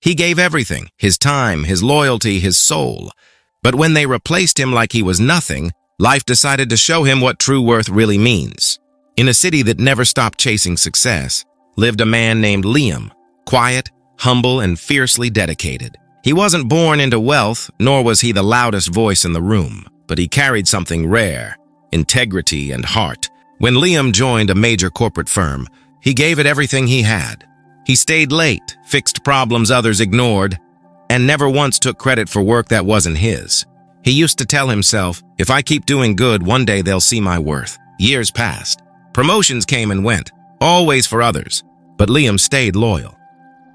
He gave everything, his time, his loyalty, his soul. But when they replaced him like he was nothing, life decided to show him what true worth really means. In a city that never stopped chasing success, lived a man named Liam, quiet, humble, and fiercely dedicated. He wasn't born into wealth, nor was he the loudest voice in the room, but he carried something rare, integrity and heart. When Liam joined a major corporate firm, he gave it everything he had. He stayed late, fixed problems others ignored, and never once took credit for work that wasn't his. He used to tell himself, if I keep doing good, one day they'll see my worth. Years passed. Promotions came and went, always for others, but Liam stayed loyal.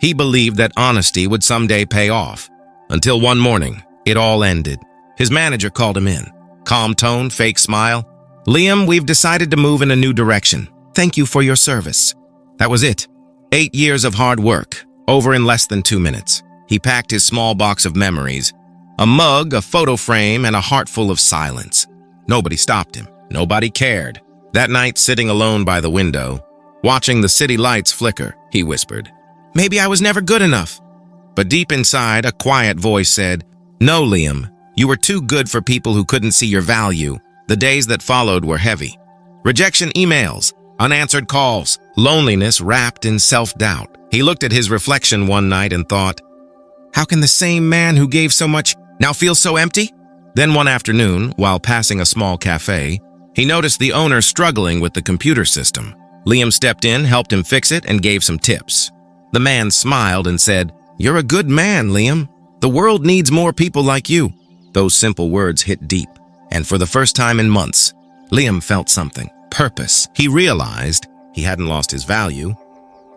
He believed that honesty would someday pay off. Until one morning, it all ended. His manager called him in. Calm tone, fake smile. Liam, we've decided to move in a new direction. Thank you for your service. That was it. 8 years of hard work, over in less than 2 minutes. He packed his small box of memories, a mug, a photo frame, and a heart full of silence. Nobody stopped him. Nobody cared. That night, sitting alone by the window, watching the city lights flicker, he whispered, maybe I was never good enough. But deep inside, a quiet voice said, no, Liam, you were too good for people who couldn't see your value. The days that followed were heavy. Rejection emails, unanswered calls, loneliness wrapped in self-doubt. He looked at his reflection one night and thought, how can the same man who gave so much now feel so empty? Then one afternoon, while passing a small cafe, he noticed the owner struggling with the computer system. Liam stepped in, helped him fix it, and gave some tips. The man smiled and said, you're a good man, Liam. The world needs more people like you. Those simple words hit deep, and for the first time in months, Liam felt something, purpose. He realized he hadn't lost his value.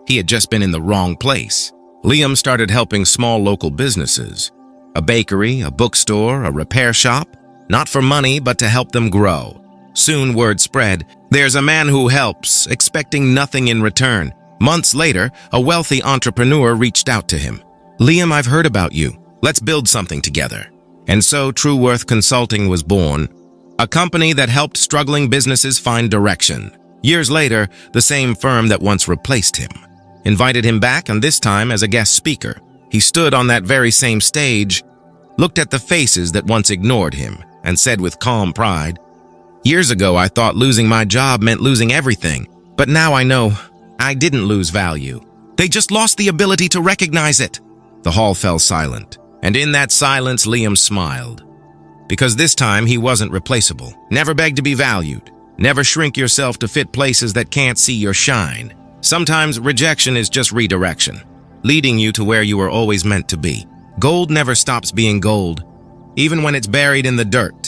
He had just been in the wrong place. Liam started helping small local businesses, a bakery, a bookstore, a repair shop, not for money, but to help them grow. Soon word spread, there's a man who helps, expecting nothing in return. Months later, a wealthy entrepreneur reached out to him. Liam, I've heard about you. Let's build something together. And so True Worth Consulting was born, a company that helped struggling businesses find direction. Years later, the same firm that once replaced him invited him back, and this time as a guest speaker. He stood on that very same stage, looked at the faces that once ignored him, and said with calm pride, years ago I thought losing my job meant losing everything, but now I know I didn't lose value. They just lost the ability to recognize it. The hall fell silent, and in that silence Liam smiled. Because this time he wasn't replaceable. Never beg to be valued. Never shrink yourself to fit places that can't see your shine. Sometimes rejection is just redirection, leading you to where you were always meant to be. Gold never stops being gold, even when it's buried in the dirt.